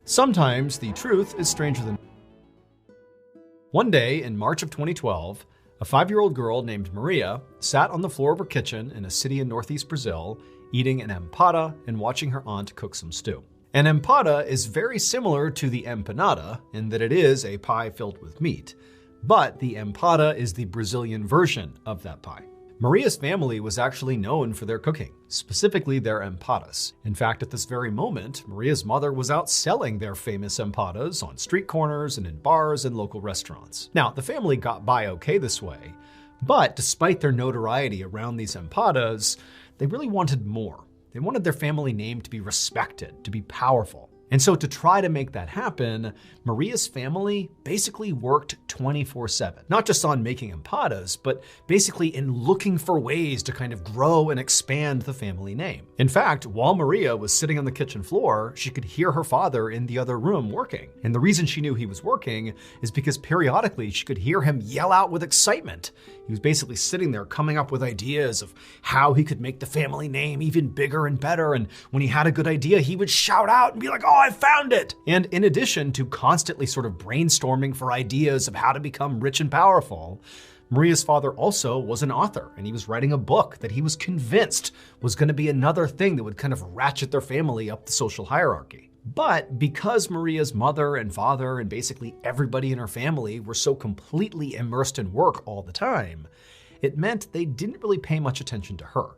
Sometimes the truth is stranger than. One day in March of 2012, a 5-year-old girl named Maria sat on the floor of her kitchen in a city in northeast Brazil, eating an empada and watching her aunt cook some stew. An empada is very similar to the empanada in that it is a pie filled with meat, but the empada is the Brazilian version of that pie. Maria's family was actually known for their cooking, specifically their empadas. In fact, at this very moment, Maria's mother was out selling their famous empadas on street corners and in bars and local restaurants. Now, the family got by okay this way, but despite their notoriety around these empadas, they really wanted more. They wanted their family name to be respected, to be powerful. And so to try to make that happen, Maria's family basically worked 24/7, not just on making empadas, but basically in looking for ways to kind of grow and expand the family name. In fact, while Maria was sitting on the kitchen floor, she could hear her father in the other room working. And the reason she knew he was working is because periodically she could hear him yell out with excitement. He was basically sitting there coming up with ideas of how he could make the family name even bigger and better. And when he had a good idea, he would shout out and be like, "Oh, I found it!" And in addition to constantly sort of brainstorming for ideas of how to become rich and powerful, Maria's father also was an author, and he was writing a book that he was convinced was going to be another thing that would kind of ratchet their family up the social hierarchy. But because Maria's mother and father and basically everybody in her family were so completely immersed in work all the time, it meant they didn't really pay much attention to her.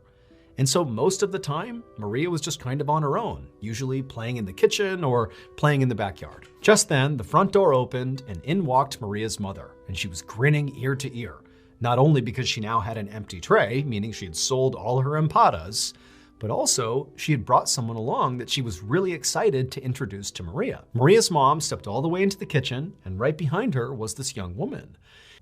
And so most of the time, Maria was just kind of on her own, usually playing in the kitchen or playing in the backyard. Just then, the front door opened and in walked Maria's mother, and she was grinning ear to ear, not only because she now had an empty tray, meaning she had sold all her empadas, but also she had brought someone along that she was really excited to introduce to Maria. Maria's mom stepped all the way into the kitchen, and right behind her was this young woman.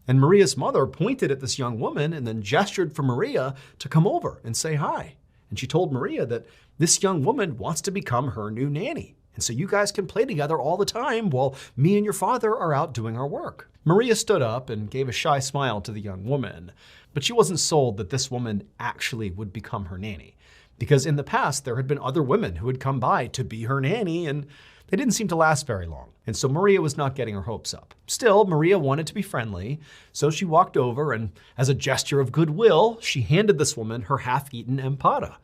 And Maria's mother pointed at this young woman and then gestured for Maria to come over and say hi. And she told Maria that this young woman wants to become her new nanny. And so you guys can play together all the time while me and your father are out doing our work. Maria stood up and gave a shy smile to the young woman, but she wasn't sold that this woman actually would become her nanny. Because in the past, there had been other women who had come by to be her nanny, and they didn't seem to last very long. And so Maria was not getting her hopes up. Still, Maria wanted to be friendly, so she walked over and, as a gesture of goodwill, she handed this woman her half-eaten empada.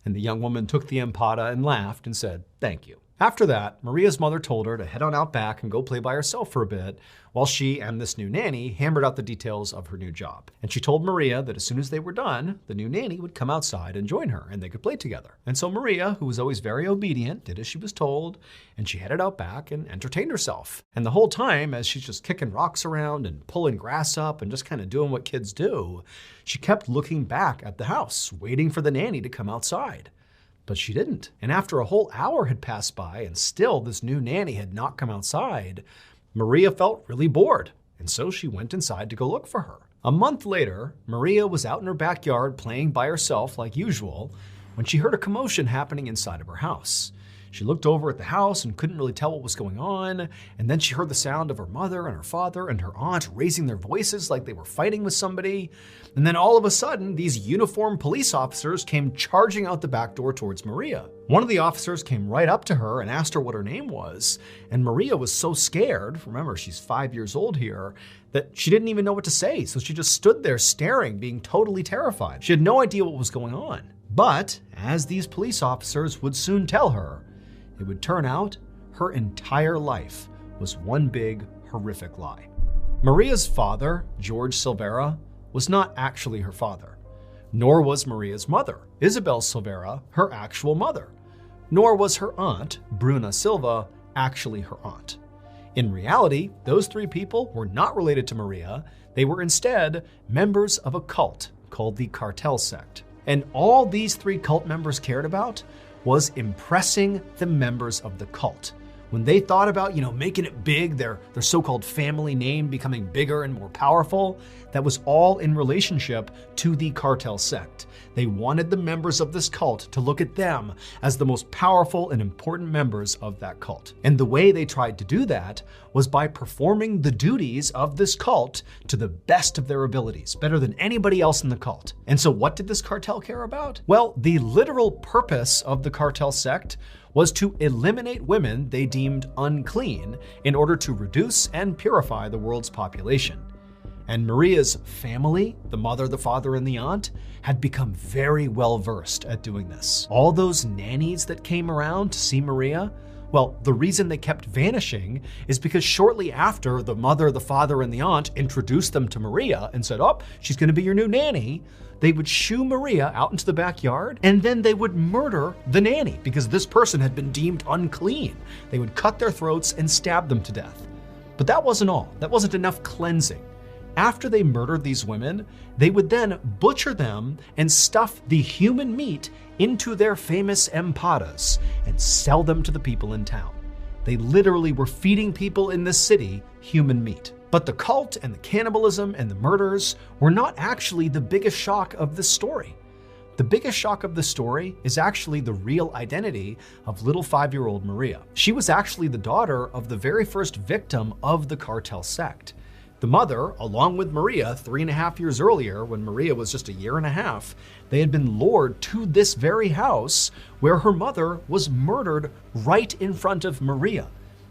And the young woman took the empada and laughed and said, "Thank you." After that, Maria's mother told her to head on out back and go play by herself for a bit, while she and this new nanny hammered out the details of her new job. And she told Maria that as soon as they were done, the new nanny would come outside and join her, and they could play together. And so Maria, who was always very obedient, did as she was told, and she headed out back and entertained herself. And the whole time, as she's just kicking rocks around and pulling grass up and just kind of doing what kids do, she kept looking back at the house, waiting for the nanny to come outside. But she didn't. And after a whole hour had passed by and still this new nanny had not come outside, Maria felt really bored. And so she went inside to go look for her. A month later, Maria was out in her backyard playing by herself like usual when she heard a commotion happening inside of her house. She looked over at the house and couldn't really tell what was going on. And then she heard the sound of her mother and her father and her aunt raising their voices like they were fighting with somebody. And then all of a sudden, these uniformed police officers came charging out the back door towards Maria. One of the officers came right up to her and asked her what her name was. And Maria was so scared, remember she's 5 years old here, that she didn't even know what to say. So she just stood there staring, being totally terrified. She had no idea what was going on. But as these police officers would soon tell her, it would turn out her entire life was one big, horrific lie. Maria's father, George Silveira, was not actually her father, nor was Maria's mother, Isabel Silveira, her actual mother, nor was her aunt, Bruna Silva, actually her aunt. In reality, those three people were not related to Maria. They were instead members of a cult called the Cartel Sect. And all these three cult members cared about was impressing the members of the cult. When they thought about, making it big, their so-called family name becoming bigger and more powerful, that was all in relationship to the Cartel Sect. They wanted the members of this cult to look at them as the most powerful and important members of that cult. And the way they tried to do that was by performing the duties of this cult to the best of their abilities, better than anybody else in the cult. And so what did this cartel care about? Well, the literal purpose of the Cartel Sect was to eliminate women they deemed unclean in order to reduce and purify the world's population. And Maria's family, the mother, the father, and the aunt, had become very well versed at doing this. All those nannies that came around to see Maria, well, the reason they kept vanishing is because shortly after the mother, the father, and the aunt introduced them to Maria and said, "Oh, she's going to be your new nanny," they would shoo Maria out into the backyard, and then they would murder the nanny because this person had been deemed unclean. They would cut their throats and stab them to death. But that wasn't all. That wasn't enough cleansing. After they murdered these women, they would then butcher them and stuff the human meat into their famous empadas and sell them to the people in town. They literally were feeding people in this city human meat. But the cult and the cannibalism and the murders were not actually the biggest shock of this story. The biggest shock of the story is actually the real identity of little 5-year-old Maria. She was actually the daughter of the very first victim of the cartel sect. The mother, along with Maria 3.5 years earlier, when Maria was just 1.5 years, they had been lured to this very house where her mother was murdered right in front of Maria.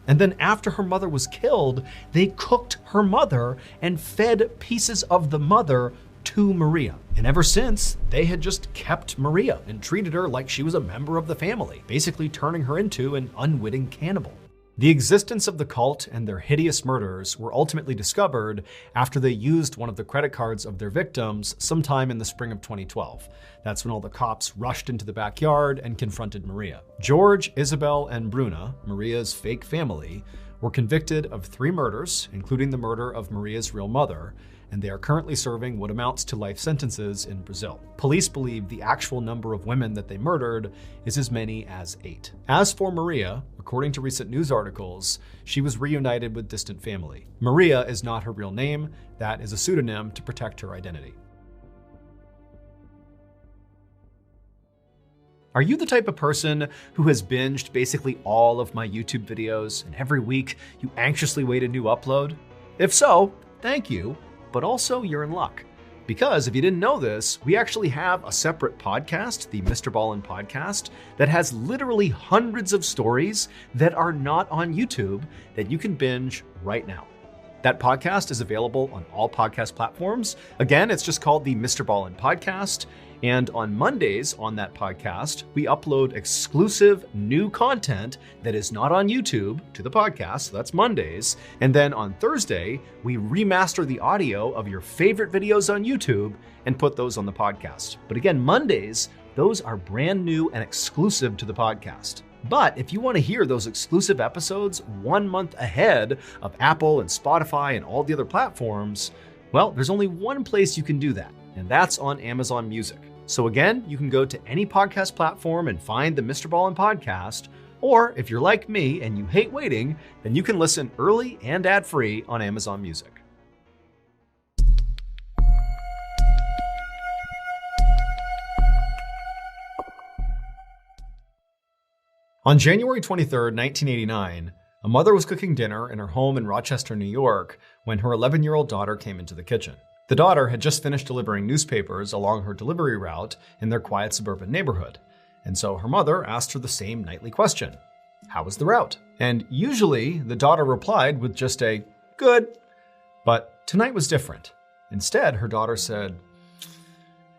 And then after her mother was killed, they cooked her mother and fed pieces of the mother to Maria. And ever since, they had just kept Maria and treated her like she was a member of the family, basically turning her into an unwitting cannibal. The existence of the cult and their hideous murders were ultimately discovered after they used one of the credit cards of their victims sometime in the spring of 2012. That's when all the cops rushed into the backyard and confronted Maria. George, Isabel, and Bruna, Maria's fake family, were convicted of 3 murders, including the murder of Maria's real mother, and they are currently serving what amounts to life sentences in Brazil. Police believe the actual number of women that they murdered is as many as 8. As for Maria, according to recent news articles, she was reunited with distant family. Maria is not her real name. That is a pseudonym to protect her identity. Are you the type of person who has binged basically all of my YouTube videos and every week you anxiously wait a new upload? If so, thank you. But also you're in luck. Because if you didn't know this, we actually have a separate podcast, the Mr.Ballen podcast, that has literally hundreds of stories that are not on YouTube that you can binge right now. That podcast is available on all podcast platforms. Again, it's just called the Mr.Ballen podcast. And on Mondays on that podcast, we upload exclusive new content that is not on YouTube to the podcast. So that's Mondays. And then on Thursday, we remaster the audio of your favorite videos on YouTube and put those on the podcast. But again, Mondays, those are brand new and exclusive to the podcast. But if you want to hear those exclusive episodes 1 month ahead of Apple and Spotify and all the other platforms, well, there's only one place you can do that, and that's on Amazon Music. So again, you can go to any podcast platform and find the Mr. Ballen podcast, or if you're like me and you hate waiting, then you can listen early and ad-free on Amazon Music. On January 23rd, 1989, a mother was cooking dinner in her home in Rochester, New York, when her 11-year-old daughter came into the kitchen. The daughter had just finished delivering newspapers along her delivery route in their quiet suburban neighborhood. And so her mother asked her the same nightly question: "How was the route?" And usually the daughter replied with just a "good." But tonight was different. Instead, her daughter said,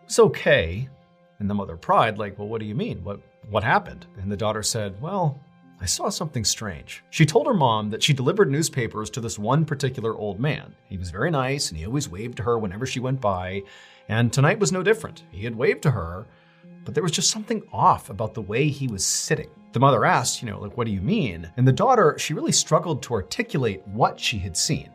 "It's okay." And the mother pried, like, "Well, what do you mean? What happened?" And the daughter said, "Well, I saw something strange." She told her mom that she delivered newspapers to this one particular old man. He was very nice and he always waved to her whenever she went by. And tonight was no different. He had waved to her, but there was just something off about the way he was sitting. The mother asked, what do you mean? And the daughter, she really struggled to articulate what she had seen.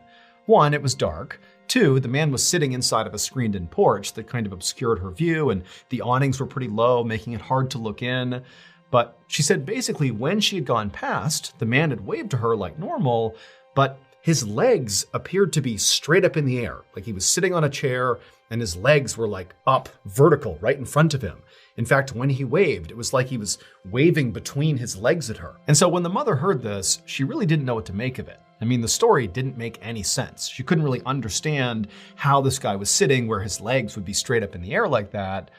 1, it was dark. 2, the man was sitting inside of a screened-in porch that kind of obscured her view, and the awnings were pretty low, making it hard to look in. But she said basically when she had gone past, the man had waved to her like normal, but his legs appeared to be straight up in the air, like he was sitting on a chair and his legs were like up, vertical, right in front of him. In fact, when he waved, it was like he was waving between his legs at her. And so when the mother heard this, she really didn't know what to make of it. I mean, the story didn't make any sense. She couldn't really understand how this guy was sitting where his legs would be straight up in the air like that.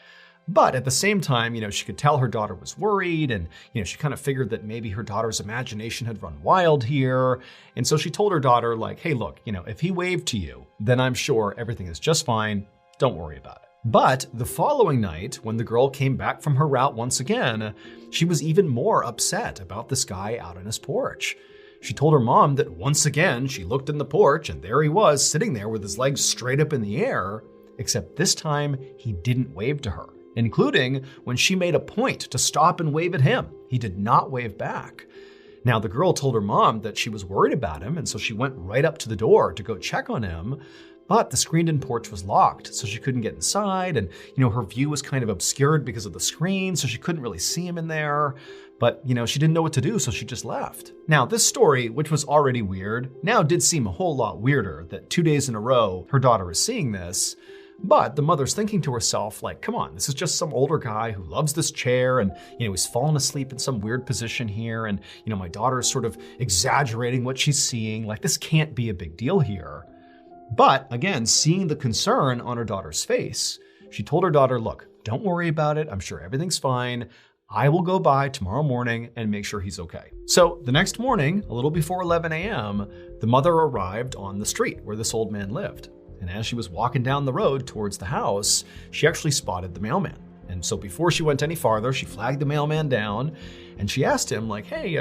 But at the same time, she could tell her daughter was worried, and, she kind of figured that maybe her daughter's imagination had run wild here. And so she told her daughter, like, hey, look, if he waved to you, then I'm sure everything is just fine. Don't worry about it. But the following night, when the girl came back from her route once again, she was even more upset about this guy out on his porch. She told her mom that once again, she looked in the porch and there he was sitting there with his legs straight up in the air, except this time he didn't wave to her, including when she made a point to stop and wave at him. He did not wave back. Now, the girl told her mom that she was worried about him, and so she went right up to the door to go check on him. But the screened-in porch was locked, so she couldn't get inside, and her view was kind of obscured because of the screen, so she couldn't really see him in there. But she didn't know what to do, so she just left. Now, this story, which was already weird, now did seem a whole lot weirder that 2 days in a row her daughter is seeing this. But the mother's thinking to herself, like, come on, this is just some older guy who loves this chair and, he's fallen asleep in some weird position here. And, my daughter is sort of exaggerating what she's seeing. Like, this can't be a big deal here. But again, seeing the concern on her daughter's face, she told her daughter, look, don't worry about it. I'm sure everything's fine. I will go by tomorrow morning and make sure he's okay. So the next morning, a little before 11 a.m., the mother arrived on the street where this old man lived. And as she was walking down the road towards the house, she actually spotted the mailman. And so before she went any farther, she flagged the mailman down and she asked him, like, hey,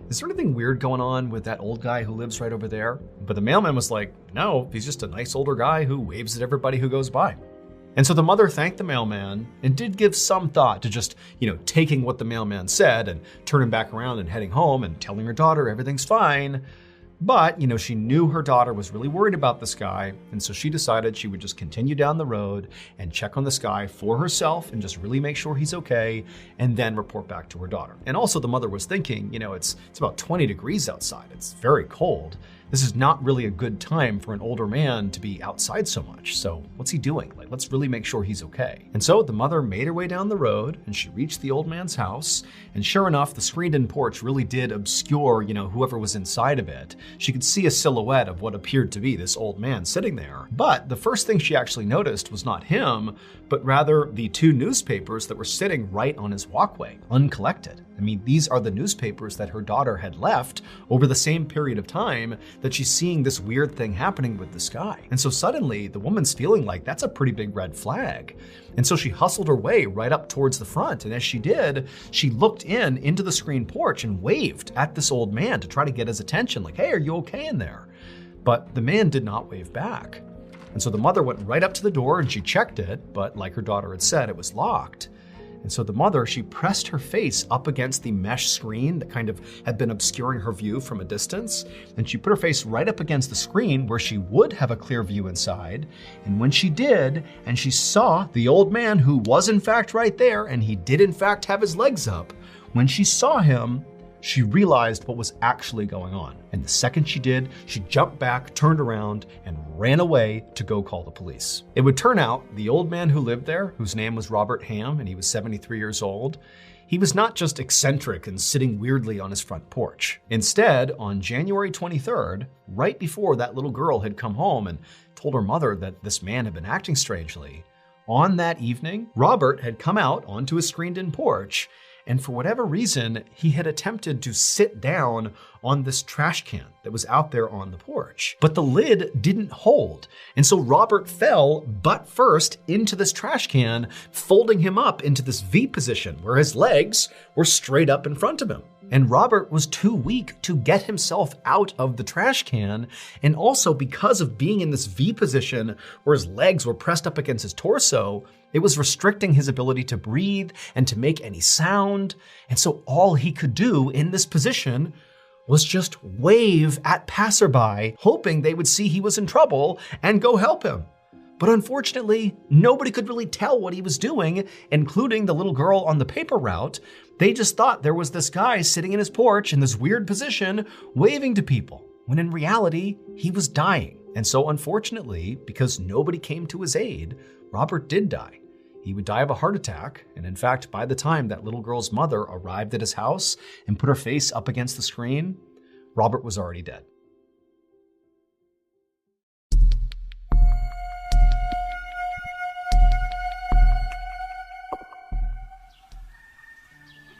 is there anything weird going on with that old guy who lives right over there? But the mailman was like, no, he's just a nice older guy who waves at everybody who goes by. And so the mother thanked the mailman and did give some thought to just, taking what the mailman said and turning back around and heading home and telling her daughter everything's fine. But, she knew her daughter was really worried about this guy, and so she decided she would just continue down the road and check on this guy for herself and just really make sure he's okay, and then report back to her daughter. And also the mother was thinking, it's about 20 degrees outside. It's very cold. This is not really a good time for an older man to be outside so much. So what's he doing? Like, let's really make sure he's okay. And so the mother made her way down the road and she reached the old man's house. And sure enough, the screened-in porch really did obscure, whoever was inside of it. She could see a silhouette of what appeared to be this old man sitting there. But the first thing she actually noticed was not him, but rather the 2 newspapers that were sitting right on his walkway, uncollected. I mean, these are the newspapers that her daughter had left over the same period of time that she's seeing this weird thing happening with this guy. And so suddenly the woman's feeling like that's a pretty big red flag. And so she hustled her way right up towards the front. And as she did, she looked into the screen porch and waved at this old man to try to get his attention. Like, hey, are you okay in there? But the man did not wave back. And so the mother went right up to the door and she checked it. But like her daughter had said, it was locked. And so the mother, she pressed her face up against the mesh screen that kind of had been obscuring her view from a distance. And she put her face right up against the screen where she would have a clear view inside. And when she did, and she saw the old man who was in fact right there, and he did in fact have his legs up, when she saw him, she realized what was actually going on. And the second she did, she jumped back, turned around, and ran away to go call the police. It would turn out the old man who lived there, whose name was Robert Ham, and he was 73 years old, he was not just eccentric and sitting weirdly on his front porch. Instead, on January 23rd, right before that little girl had come home and told her mother that this man had been acting strangely, on that evening, Robert had come out onto his screened-in porch, and for whatever reason, he had attempted to sit down on this trash can that was out there on the porch. But the lid didn't hold. And so Robert fell butt first into this trash can, folding him up into this V position where his legs were straight up in front of him. And Robert was too weak to get himself out of the trash can. And also because of being in this V position where his legs were pressed up against his torso, it was restricting his ability to breathe and to make any sound. And so all he could do in this position was just wave at passerby, hoping they would see he was in trouble and go help him. But unfortunately, nobody could really tell what he was doing, including the little girl on the paper route. They just thought there was this guy sitting in his porch in this weird position, waving to people, when in reality, he was dying. And so unfortunately, because nobody came to his aid, Robert did die. He would die of a heart attack, and in fact, by the time that little girl's mother arrived at his house and put her face up against the screen, Robert was already dead.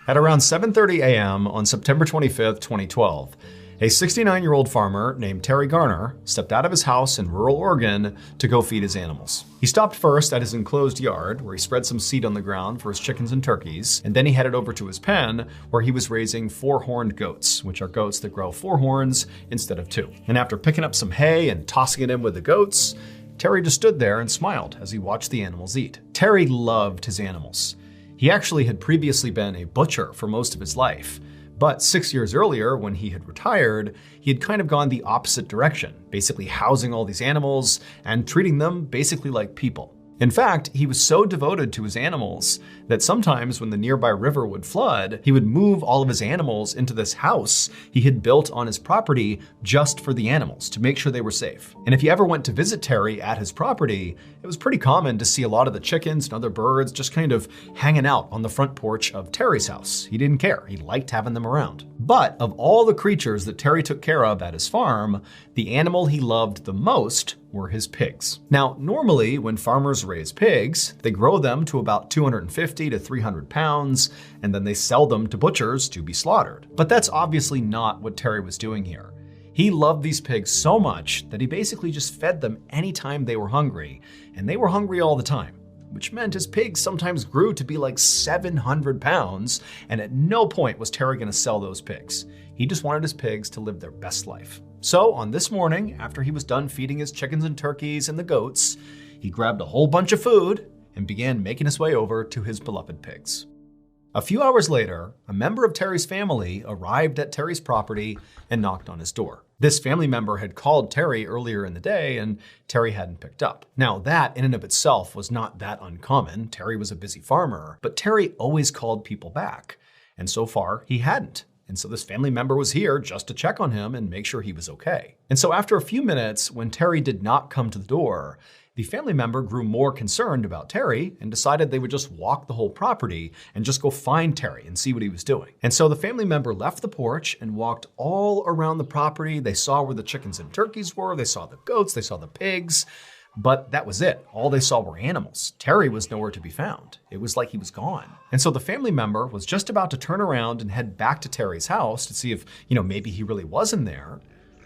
At around 7:30 a.m. on September 25th, 2012, a 69-year-old farmer named Terry Garner stepped out of his house in rural Oregon to go feed his animals. He stopped first at his enclosed yard, where he spread some seed on the ground for his chickens and turkeys, and then he headed over to his pen, where he was raising 4-horned goats, which are goats that grow 4 horns instead of 2. And after picking up some hay and tossing it in with the goats, Terry just stood there and smiled as he watched the animals eat. Terry loved his animals. He actually had previously been a butcher for most of his life. But 6 years earlier, when he had retired, he had kind of gone the opposite direction, basically housing all these animals and treating them basically like people. In fact, he was so devoted to his animals that sometimes when the nearby river would flood, he would move all of his animals into this house he had built on his property just for the animals to make sure they were safe. And if you ever went to visit Terry at his property, it was pretty common to see a lot of the chickens and other birds just kind of hanging out on the front porch of Terry's house. He didn't care. He liked having them around. But of all the creatures that Terry took care of at his farm, the animal he loved the most were his pigs. Now, normally when farmers raise pigs, they grow them to about 250 to 300 pounds, and then they sell them to butchers to be slaughtered. But that's obviously not what Terry was doing here. He loved these pigs so much that he basically just fed them anytime they were hungry, and they were hungry all the time, which meant his pigs sometimes grew to be like 700 pounds, and at no point was Terry gonna sell those pigs. He just wanted his pigs to live their best life. So on this morning, after he was done feeding his chickens and turkeys and the goats, he grabbed a whole bunch of food and began making his way over to his beloved pigs. A few hours later, a member of Terry's family arrived at Terry's property and knocked on his door. This family member had called Terry earlier in the day and Terry hadn't picked up. Now that in and of itself was not that uncommon. Terry was a busy farmer, but Terry always called people back. And so far he hadn't. And so this family member was here just to check on him and make sure he was okay. And so after a few minutes, when Terry did not come to the door, the family member grew more concerned about Terry and decided they would just walk the whole property and just go find Terry and see what he was doing. And so the family member left the porch and walked all around the property. They saw where the chickens and turkeys were, they saw the goats, they saw the pigs, but that was it. All they saw were animals. Terry was nowhere to be found. It was like he was gone. And so the family member was just about to turn around and head back to Terry's house to see if, maybe he really wasn't there,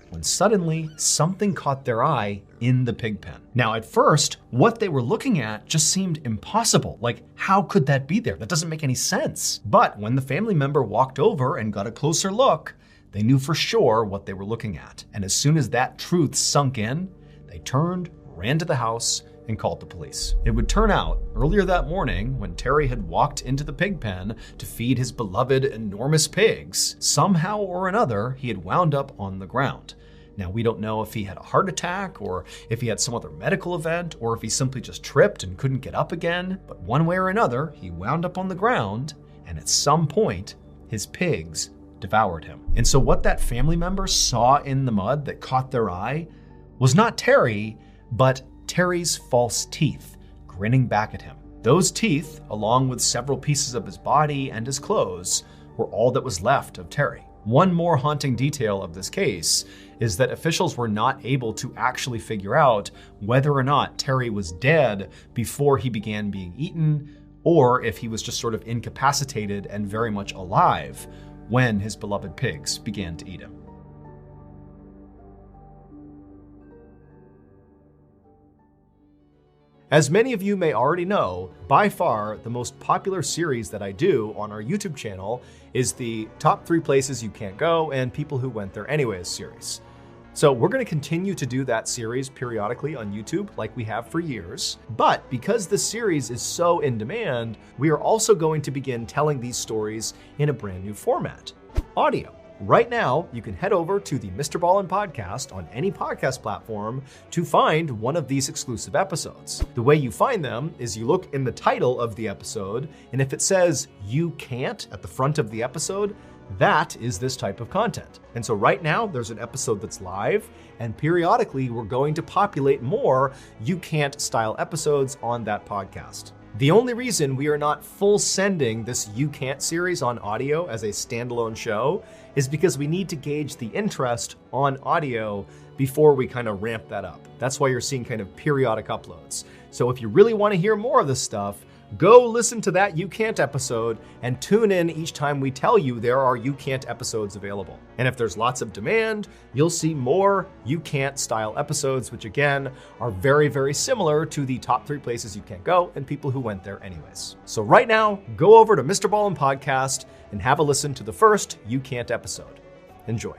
when suddenly something caught their eye in the pig pen. Now, at first, what they were looking at just seemed impossible. Like, how could that be there? That doesn't make any sense. But when the family member walked over and got a closer look, they knew for sure what they were looking at. And as soon as that truth sunk in, they turned, ran to the house, and called the police. It would turn out, earlier that morning, when Terry had walked into the pig pen to feed his beloved enormous pigs, somehow or another, he had wound up on the ground. Now, we don't know if he had a heart attack or if he had some other medical event or if he simply just tripped and couldn't get up again, but one way or another, he wound up on the ground, and at some point, his pigs devoured him. And so what that family member saw in the mud that caught their eye was not Terry, but Terry's false teeth grinning back at him. Those teeth, along with several pieces of his body and his clothes, were all that was left of Terry. One more haunting detail of this case is that officials were not able to actually figure out whether or not Terry was dead before he began being eaten, or if he was just sort of incapacitated and very much alive when his beloved pigs began to eat him. As many of you may already know, by far the most popular series that I do on our YouTube channel is the Top 3 Places You Can't Go and People Who Went There Anyways series. So we're going to continue to do that series periodically on YouTube like we have for years. But because this series is so in demand, we are also going to begin telling these stories in a brand new format, audio. Right now, you can head over to the Mr.Ballen podcast on any podcast platform to find one of these exclusive episodes. The way you find them is you look in the title of the episode, and if it says "You Can't" at the front of the episode, that is this type of content. And so right now, there's an episode that's live, and periodically we're going to populate more "You Can't" style episodes on that podcast. The only reason we are not full sending this You Can't series on audio as a standalone show is because we need to gauge the interest on audio before we kind of ramp that up. That's why you're seeing kind of periodic uploads. So if you really want to hear more of this stuff, Go listen to that You Can't episode and tune in each time we tell you there are You Can't episodes available. And if there's lots of demand, you'll see more You Can't style episodes, which again are very, very similar to the top 3 places you can't go and people who went there anyways. So right now, go over to Mr. Ballen Podcast and have a listen to the first You Can't episode. Enjoy.